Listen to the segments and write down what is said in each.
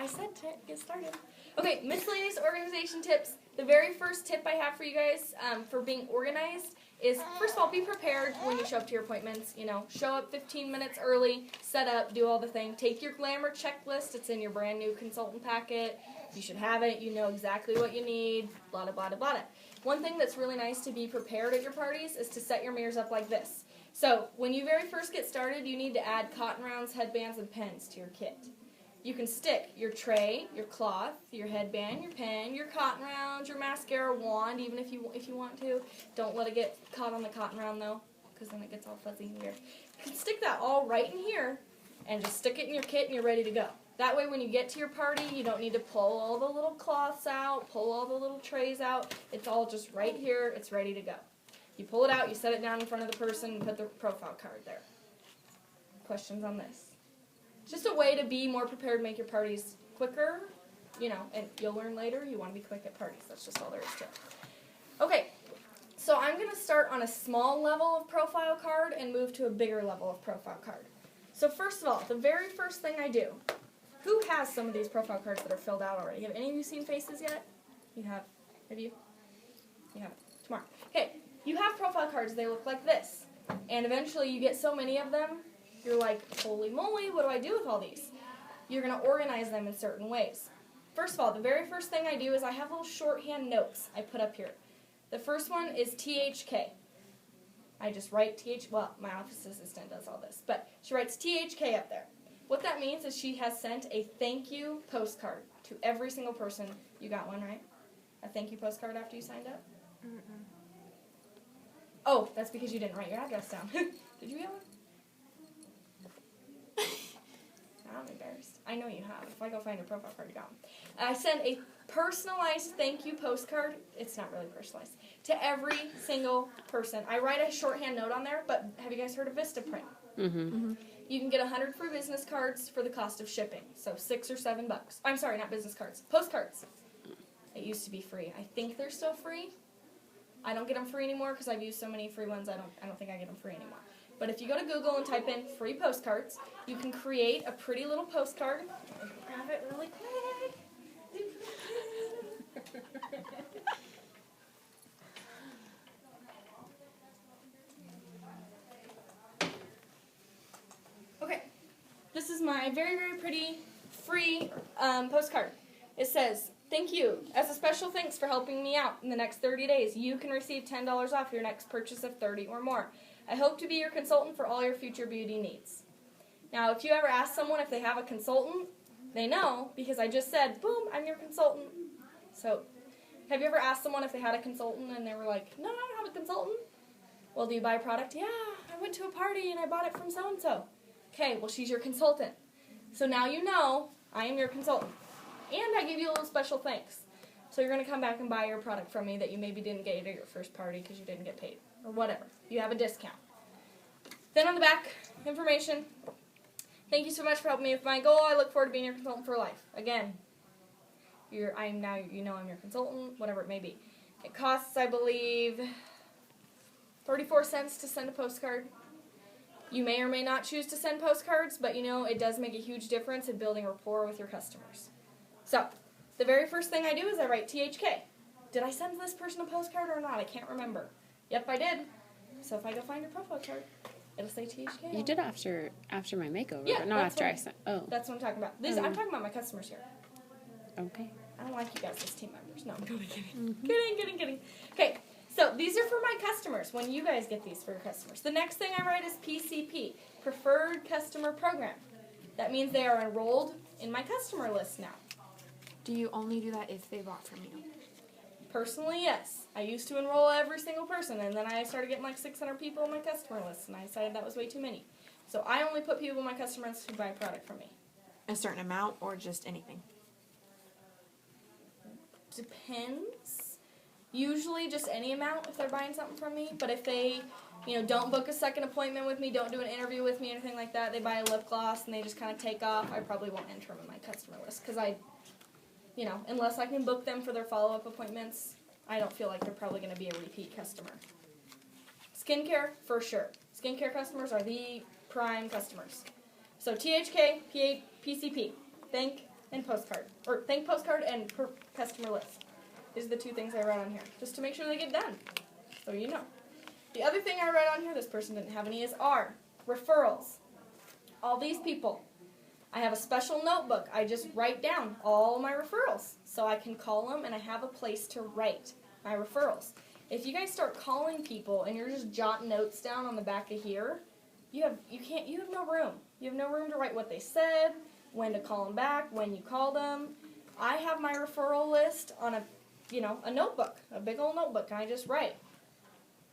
I said to get started. Okay, miscellaneous organization tips. The very first tip I have for you guys for being organized is, first of all, be prepared when you show up to your appointments. You know, show up 15 minutes early, set up, do all the thing. Take your glamour checklist. It's in your brand new consultant packet. You should have it. You know exactly what you need, blah, blah, blah, blah. One thing that's really nice to be prepared at your parties is to set your mirrors up like this. So when you very first get started, you need to add cotton rounds, headbands, and pens to your kit. You can stick your tray, your cloth, your headband, your pen, your cotton rounds, your mascara wand, even if you want to. Don't let it get caught on the cotton round, though, because then it gets all fuzzy and weird. You can stick that all right in here and just stick it in your kit and you're ready to go. That way when you get to your party, you don't need to pull all the little cloths out, pull all the little trays out. It's all just right here. It's ready to go. You pull it out, you set it down in front of the person, and put their profile card there. Questions on this? Just a way to be more prepared, make your parties quicker, you know, and you'll learn later you want to be quick at parties. That's just all there is to it. Okay, so I'm going to start on a small level of profile card and move to a bigger level of profile card. So first of all, the very first thing I do, who has some of these profile cards that are filled out already? Have any of you seen faces yet? You have? Have you? You have. Tomorrow. Okay, you have profile cards. They look like this. And eventually you get so many of them, you're like, holy moly, what do I do with all these? You're going to organize them in certain ways. First of all, the very first thing I do is I have little shorthand notes I put up here. The first one is THK. I just write well, my office assistant does all this, but she writes THK up there. What that means is she has sent a thank you postcard to every single person. You got one, right? A thank you postcard after you signed up? Mm-mm. Oh, that's because you didn't write your address down. Did you get one? I'm embarrassed. I know you have. If I go find your profile card, you got one. I send a personalized thank you postcard. It's not really personalized. To every single person. I write a shorthand note on there, but have you guys heard of Vistaprint? Mm-hmm. Mm-hmm. You can get 100 free business cards for the cost of shipping. So $6 or $7. I'm sorry, not business cards. Postcards. It used to be free. I think they're still free. I don't get them free anymore because I've used so many free ones. I don't think I get them free anymore. But if you go to Google and type in free postcards, you can create a pretty little postcard. Grab it really quick. Okay, this is my very, very pretty free postcard. It says, thank you. As a special thanks for helping me out in the next 30 days, you can receive $10 off your next purchase of 30 or more. I hope to be your consultant for all your future beauty needs. Now, if you ever ask someone if they have a consultant, they know because I just said, boom, I'm your consultant. So, have you ever asked someone if they had a consultant and they were like, no, I don't have a consultant? Well, do you buy a product? Yeah, I went to a party and I bought it from so-and-so. Okay, well, she's your consultant. So now you know I am your consultant. And I give you a little special thanks. So you're going to come back and buy your product from me that you maybe didn't get at your first party because you didn't get paid. Or whatever. You have a discount. Then on the back, information. Thank you so much for helping me with my goal. I look forward to being your consultant for life. Again, I'm your consultant, whatever it may be. It costs, I believe, 34 cents to send a postcard. You may or may not choose to send postcards, but it does make a huge difference in building rapport with your customers. So, the very first thing I do is I write THK. Did I send this person a postcard or not? I can't remember. Yep, I did. So if I go find your profile card, it'll say THK. You did after my makeover, yeah, but not after I sent. Oh. That's what I'm talking about. I'm talking about my customers here. Okay. I don't like you guys as team members. No, I'm totally kidding. Kidding. Okay, so these are for my customers. When you guys get these for your customers. The next thing I write is PCP, Preferred Customer Program. That means they are enrolled in my customer list now. Do you only do that if they bought from you? Personally, yes. I used to enroll every single person, and then I started getting like 600 people on my customer list, and I decided that was way too many. So I only put people on my customer list who buy a product from me. A certain amount or just anything? Depends. Usually just any amount if they're buying something from me, but if they, don't book a second appointment with me, don't do an interview with me, anything like that, they buy a lip gloss and they just kind of take off, I probably won't enter them in my customer list, because unless I can book them for their follow-up appointments, I don't feel like they're probably going to be a repeat customer. Skincare, for sure. Skincare customers are the prime customers. So THK, PCP. Thank and postcard. Or thank postcard and per customer list. These are the 2 things I write on here, just to make sure they get done. So you know. The other thing I write on here, this person didn't have any, is R. Referrals. All these people. I have a special notebook. I just write down all my referrals. So I can call them and I have a place to write my referrals. If you guys start calling people and you're just jotting notes down on the back of here, you have no room. You have no room to write what they said, when to call them back, when you call them. I have my referral list on a notebook, a big old notebook, and I just write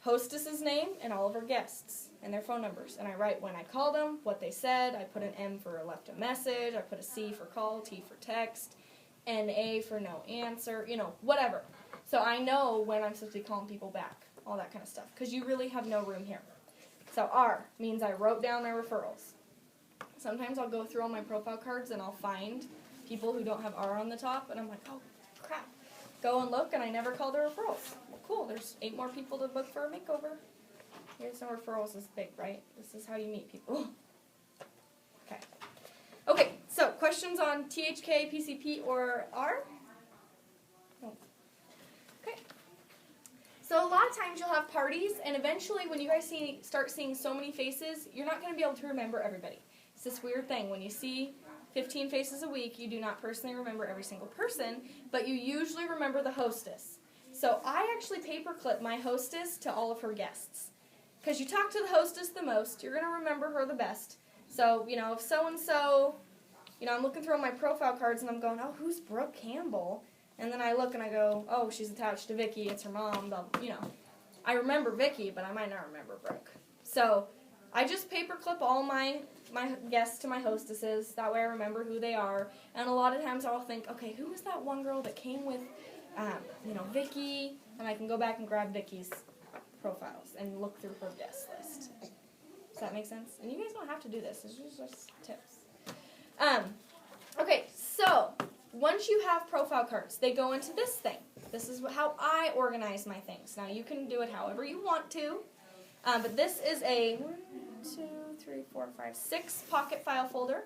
hostess's name and all of her guests and their phone numbers. And I write when I called them, what they said. I put an M for left a message. I put a C for call, T for text, NA for no answer, whatever. So I know when I'm supposed to be calling people back, all that kind of stuff, because you really have no room here. So R means I wrote down my referrals. Sometimes I'll go through all my profile cards and I'll find people who don't have R on the top, and I'm like, oh, crap. Go and look, and I never called their referrals. Well, cool, there's 8 more people to book for a makeover. Here's some referrals is big, right? This is how you meet people. Okay. Okay, so questions on THK, PCP, or R? No. Okay. So a lot of times you'll have parties, and eventually when you guys start seeing so many faces, you're not going to be able to remember everybody. It's this weird thing. When you see 15 faces a week, you do not personally remember every single person, but you usually remember the hostess. So I actually paperclip my hostess to all of her guests. Because you talk to the hostess the most, you're going to remember her the best. So, if so-and-so, I'm looking through all my profile cards and I'm going, oh, who's Brooke Campbell? And then I look and I go, oh, she's attached to Vicky, it's her mom, I remember Vicky, but I might not remember Brooke. So I just paperclip all my guests to my hostesses. That way I remember who they are. And a lot of times I'll think, okay, who was that one girl that came with, Vicky? And I can go back and grab Vicky's profiles and look through her guest list. Does that make sense? And you guys don't have to do this. This is just tips. Okay, so once you have profile cards, they go into this thing. This is how I organize my things. Now you can do it however you want to. But this is a 6 pocket file folder.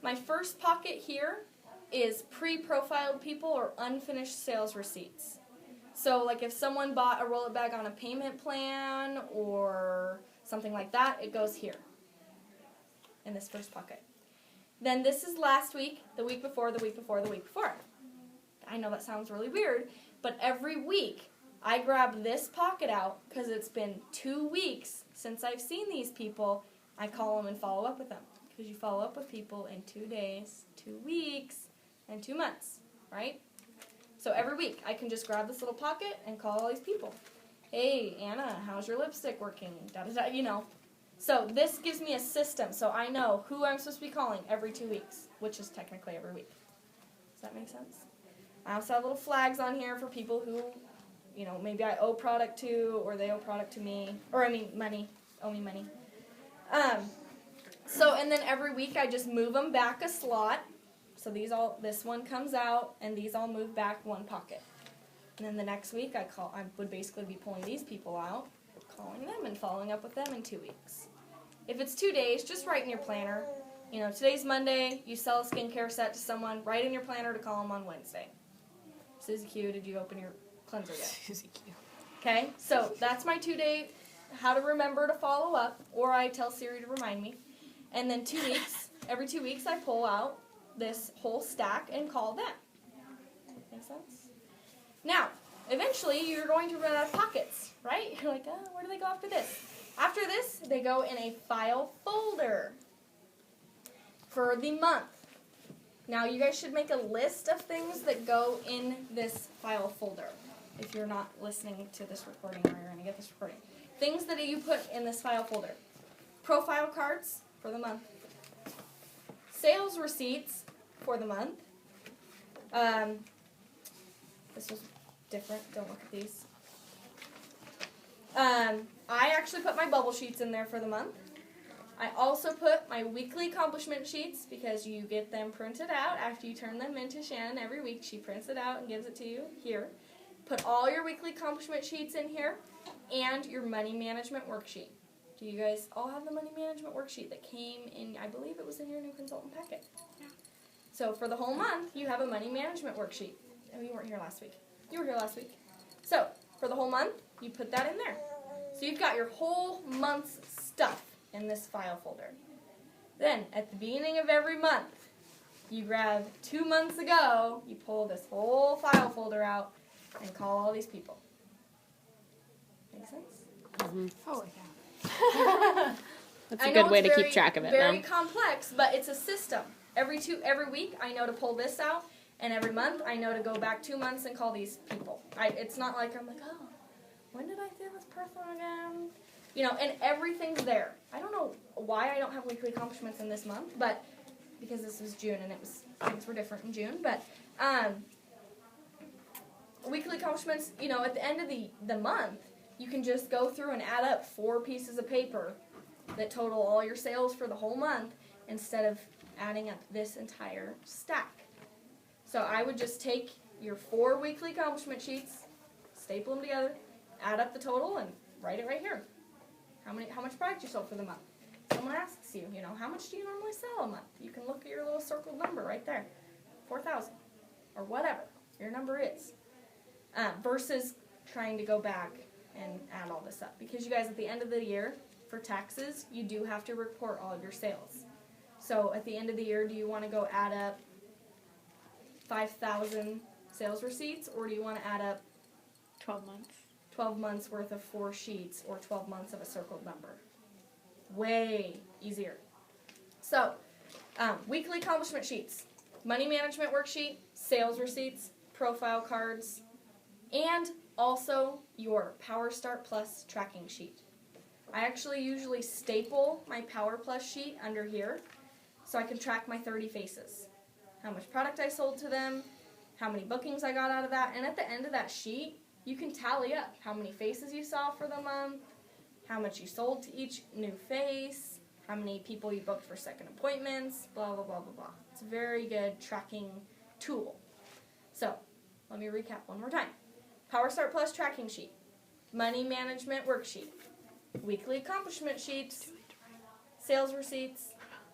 My first pocket here is pre-profiled people or unfinished sales receipts. So like if someone bought a roll-it bag on a payment plan or something like that, it goes here in this first pocket. Then this is last week, the week before, the week before, the week before. I know that sounds really weird, but every week I grab this pocket out because it's been 2 weeks since I've seen these people. I call them and follow up with them because you follow up with people in 2 days, 2 weeks, and 2 months, right? So every week I can just grab this little pocket and call all these people. Hey, Anna, how's your lipstick working? Da-da-da, So this gives me a system, so I know who I'm supposed to be calling every 2 weeks, which is technically every week. Does that make sense? I also have little flags on here for people who, maybe I owe product to, or they owe product to me, or money, owe me money. And then every week I just move them back a slot. So this one comes out, and these all move back 1 pocket. And then the next week I would basically be pulling these people out, calling them and following up with them in 2 weeks. If it's 2 days, just write in your planner. Today's Monday, you sell a skincare set to someone, write in your planner to call them on Wednesday. Susie Q, did you open your cleanser yet? Susie Q. Okay, so that's my 2-day how to remember to follow up, or I tell Siri to remind me. And then 2 weeks, every 2 weeks I pull out this whole stack and call them. Make sense? Now, eventually you're going to run out of pockets, right? You're like, where do they go after this? After this, they go in a file folder for the month. Now, you guys should make a list of things that go in this file folder. If you're not listening to this recording, or you're going to get this recording. Things that you put in this file folder. Profile cards for the month. Sales receipts for the month. This was different. Don't look at these. I actually put my bubble sheets in there for the month. I also put my weekly accomplishment sheets because you get them printed out after you turn them into Shannon every week. She prints it out and gives it to you here. Put all your weekly accomplishment sheets in here and your money management worksheet. Do you guys all have the money management worksheet that came in, I believe it was in your new consultant packet? Yeah. So for the whole month, you have a money management worksheet. Oh, you weren't here last week. You were here last week. So for the whole month, you put that in there. So you've got your whole month's stuff in this file folder. Then at the beginning of every month, you grab 2 months ago, you pull this whole file folder out and call all these people. Make sense? Mm-hmm. Oh, yeah. That's a good way to keep track of it. Very Though. complex, but it's a system. Every week, I know to pull this out, and every month, I know to go back 2 months and call these people. It's not like I'm like, oh, when did I see this person again? You know, and everything's there. I don't know why I don't have weekly accomplishments in this month, but because this was June and things were different in June. But weekly accomplishments, you know, at the end of the month, you can just go through and add up 4 pieces of paper that total all your sales for the whole month instead of adding up this entire stack. So I would just take your 4 weekly accomplishment sheets, staple them together, add up the total, and write it right here. How much product you sold for the month? Someone asks you, you know, how much do you normally sell a month? You can look at your little circled number right there, 4,000, or whatever your number is, versus trying to go back and add all this up. Because you guys, at the end of the year, for taxes, you do have to report all of your sales. So at the end of the year, do you want to go add up 5,000 sales receipts, or do you want to add up 12 months. 12 months worth of 4 sheets, or 12 months of a circled number? Way easier. So, weekly accomplishment sheets, money management worksheet, sales receipts, profile cards, and also your Power Start Plus tracking sheet. I actually usually staple my Power Plus sheet under here so I can track my 30 faces. How much product I sold to them, how many bookings I got out of that, and at the end of that sheet, you can tally up how many faces you saw for the month, how much you sold to each new face, how many people you booked for second appointments, blah, blah, blah, blah, blah. It's a very good tracking tool. So, let me recap one more time. Power Start Plus tracking sheet, money management worksheet, weekly accomplishment sheets, sales receipts,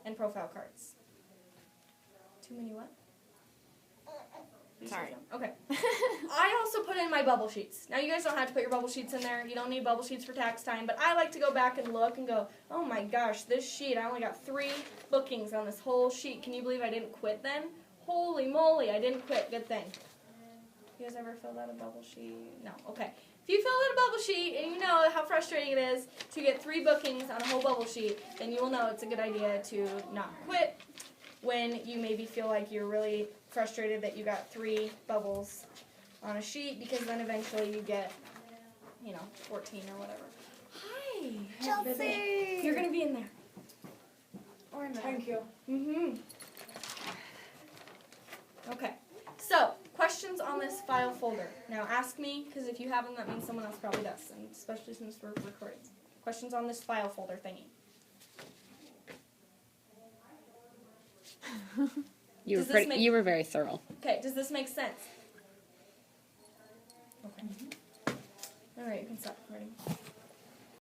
and profile cards. Too many what? Sorry. Okay. I also put in my bubble sheets. Now, you guys don't have to put your bubble sheets in there. You don't need bubble sheets for tax time, but I like to go back and look and go, oh my gosh, this sheet, I only got 3 bookings on this whole sheet. Can you believe I didn't quit then? Holy moly, I didn't quit. Good thing. You guys ever filled out a bubble sheet? No. Okay. If you fill out a bubble sheet and you know how frustrating it is to get 3 bookings on a whole bubble sheet, then you will know it's a good idea to not quit when you maybe feel like you're really frustrated that you got 3 bubbles on a sheet, because then eventually you get, 14 or whatever. Hi, Chelsea! You're going to be in there. Or in there. Thank you. Mm-hmm. Okay. So, questions on this file folder. Now ask me, because if you have them, that means someone else probably does, and especially since we're recording. Questions on this file folder thingy. You were very thorough. Okay, does this make sense? Okay. All right, you can stop. Ready?